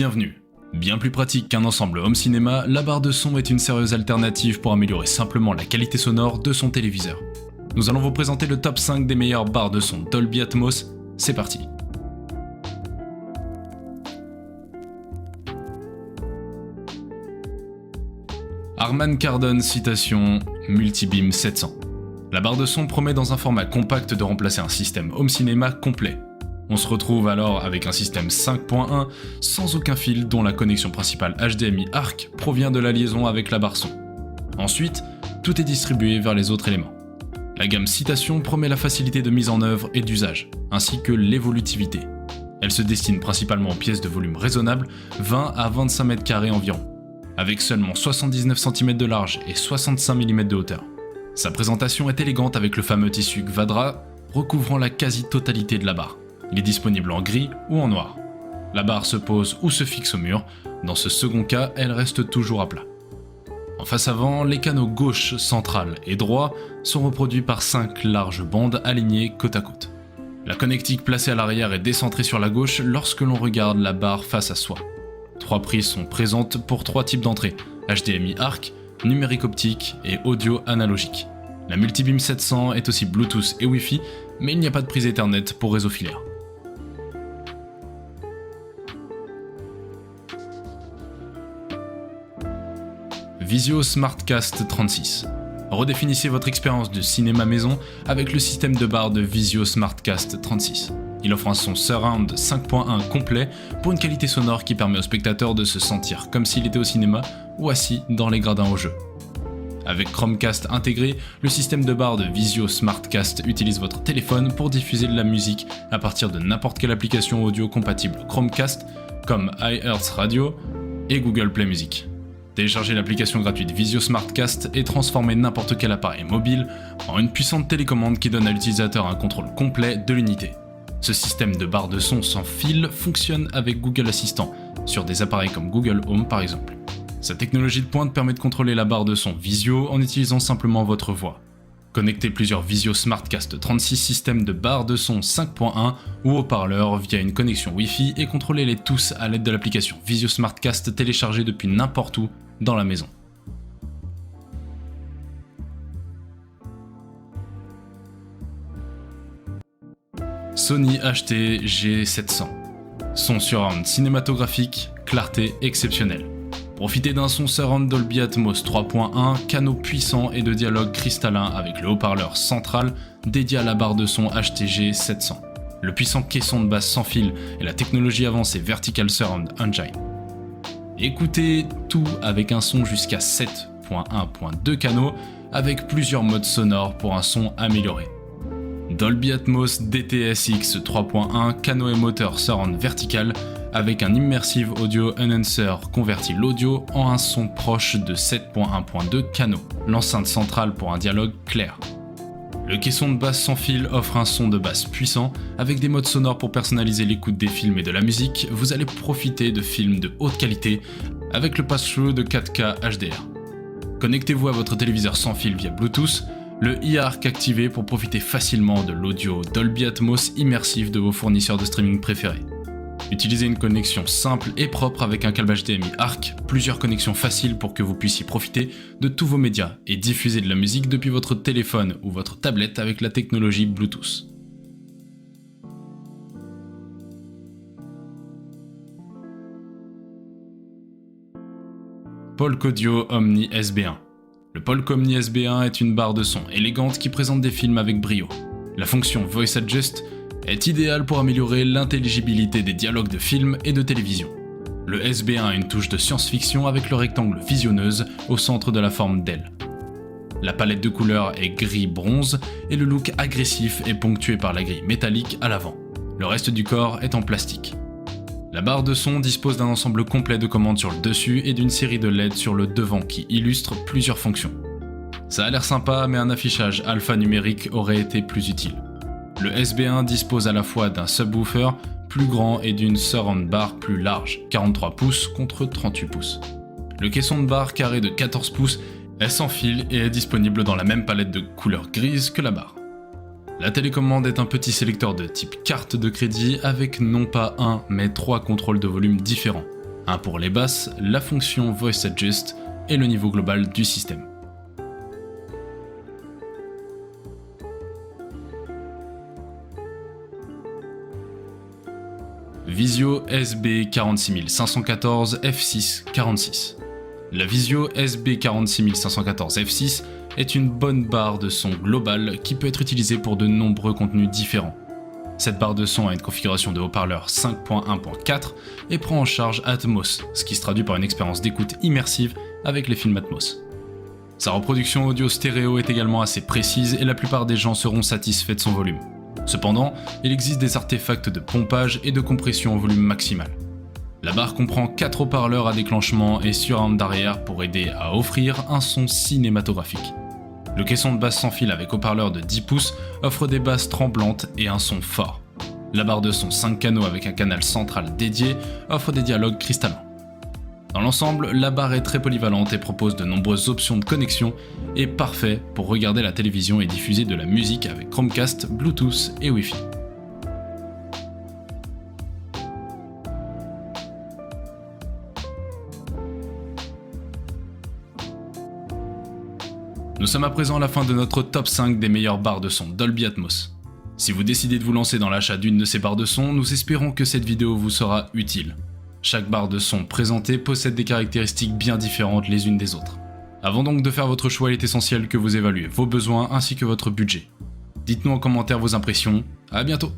bienvenue. Bien plus pratique qu'un ensemble home cinéma, la barre de son est une sérieuse alternative pour améliorer simplement la qualité sonore de son téléviseur. Nous allons vous présenter le top 5 des meilleures barres de son Dolby Atmos, c'est parti. Harman Kardon citation Multibeam 700. La barre de son promet dans un format compact de remplacer un système home cinéma complet. On se retrouve alors avec un système 5.1 sans aucun fil dont la connexion principale HDMI ARC provient de la liaison avec la barre son. Ensuite, tout est distribué vers les autres éléments. La gamme Citation promet la facilité de mise en œuvre et d'usage, ainsi que l'évolutivité. Elle se destine principalement aux pièces de volume raisonnable, 20 à 25 m² environ, avec seulement 79 cm de large et 65 mm de hauteur. Sa présentation est élégante avec le fameux tissu Quadra recouvrant la quasi-totalité de la barre. Il est disponible en gris ou en noir. La barre se pose ou se fixe au mur, dans ce second cas, elle reste toujours à plat. En face avant, les canaux gauche, central et droit sont reproduits par 5 larges bandes alignées côte à côte. La connectique placée à l'arrière est décentrée sur la gauche lorsque l'on regarde la barre face à soi. 3 prises sont présentes pour 3 types d'entrées, HDMI ARC, numérique optique et audio analogique. La Multibeam 700 est aussi Bluetooth et Wi-Fi, mais il n'y a pas de prise Ethernet pour réseau filaire. Vizio SmartCast 36. Redéfinissez votre expérience de cinéma maison avec le système de barre de Vizio SmartCast 36. Il offre un son surround 5.1 complet pour une qualité sonore qui permet au spectateur de se sentir comme s'il était au cinéma ou assis dans les gradins au jeu. Avec Chromecast intégré, le système de barre de Vizio SmartCast utilise votre téléphone pour diffuser de la musique à partir de n'importe quelle application audio compatible Chromecast comme iHeartRadio et Google Play Music. Téléchargez l'application gratuite Vizio SmartCast et transformez n'importe quel appareil mobile en une puissante télécommande qui donne à l'utilisateur un contrôle complet de l'unité. Ce système de barre de son sans fil fonctionne avec Google Assistant, sur des appareils comme Google Home par exemple. Sa technologie de pointe permet de contrôler la barre de son Vizio en utilisant simplement votre voix. Connectez plusieurs Vizio SmartCast 36 systèmes de barre de son 5.1 ou haut-parleurs via une connexion Wi-Fi et contrôlez-les tous à l'aide de l'application Vizio SmartCast téléchargée depuis n'importe où dans la maison. Sony HT-G700. Son surround cinématographique, clarté exceptionnelle. Profitez d'un son surround Dolby Atmos 3.1, canaux puissants et de dialogue cristallin avec le haut-parleur central dédié à la barre de son HT-G700. Le puissant caisson de basse sans fil et la technologie avancée Vertical Surround Engine. Écoutez tout avec un son jusqu'à 7.1.2 canaux avec plusieurs modes sonores pour un son amélioré. Dolby Atmos DTS:X 3.1 canaux et moteur surround vertical avec un Immersive Audio Enhancer convertit l'audio en un son proche de 7.1.2 canaux, l'enceinte centrale pour un dialogue clair. Le caisson de basse sans fil offre un son de basse puissant, avec des modes sonores pour personnaliser l'écoute des films et de la musique, vous allez profiter de films de haute qualité avec le pass-through de 4K HDR. Connectez-vous à votre téléviseur sans fil via Bluetooth, le iARC activé pour profiter facilement de l'audio Dolby Atmos immersif de vos fournisseurs de streaming préférés. Utilisez une connexion simple et propre avec un câble HDMI ARC, plusieurs connexions faciles pour que vous puissiez profiter de tous vos médias et diffuser de la musique depuis votre téléphone ou votre tablette avec la technologie Bluetooth. Polk Audio Omni SB1. Le Polk Omni SB1 est une barre de son élégante qui présente des films avec brio. La fonction Voice Adjust est idéale pour améliorer l'intelligibilité des dialogues de films et de télévision. Le SB1 a une touche de science-fiction avec le rectangle visionneuse au centre de la forme d'aile. La palette de couleurs est gris-bronze et le look agressif est ponctué par la grille métallique à l'avant. Le reste du corps est en plastique. La barre de son dispose d'un ensemble complet de commandes sur le dessus et d'une série de LED sur le devant qui illustrent plusieurs fonctions. Ça a l'air sympa, mais un affichage alphanumérique aurait été plus utile. Le SB1 dispose à la fois d'un subwoofer plus grand et d'une surround bar plus large, 43 pouces contre 38 pouces. Le caisson de barre carré de 14 pouces est sans fil et est disponible dans la même palette de couleur grise que la barre. La télécommande est un petit sélecteur de type carte de crédit avec non pas un mais 3 contrôles de volume différents. un pour les basses, la fonction Voice Adjust et le niveau global du système. Visio SB46514 F6 46. La Visio SB46514 F6 est une bonne barre de son globale qui peut être utilisée pour de nombreux contenus différents. Cette barre de son a une configuration de haut-parleur 5.1.4 et prend en charge Atmos, ce qui se traduit par une expérience d'écoute immersive avec les films Atmos. Sa reproduction audio stéréo est également assez précise et la plupart des gens seront satisfaits de son volume. Cependant, il existe des artefacts de pompage et de compression au volume maximal. La barre comprend 4 haut-parleurs à déclenchement et surround d'arrière pour aider à offrir un son cinématographique. Le caisson de basse sans fil avec haut-parleur de 10 pouces offre des basses tremblantes et un son fort. La barre de son 5 canaux avec un canal central dédié offre des dialogues cristallins. Dans l'ensemble, la barre est très polyvalente et propose de nombreuses options de connexion et parfait pour regarder la télévision et diffuser de la musique avec Chromecast, Bluetooth et Wi-Fi. Nous sommes à présent à la fin de notre top 5 des meilleures barres de son Dolby Atmos. Si vous décidez de vous lancer dans l'achat d'une de ces barres de son, nous espérons que cette vidéo vous sera utile. Chaque barre de son présentée possède des caractéristiques bien différentes les unes des autres. Avant donc de faire votre choix, il est essentiel que vous évaluez vos besoins ainsi que votre budget. Dites-nous en commentaire vos impressions, à bientôt!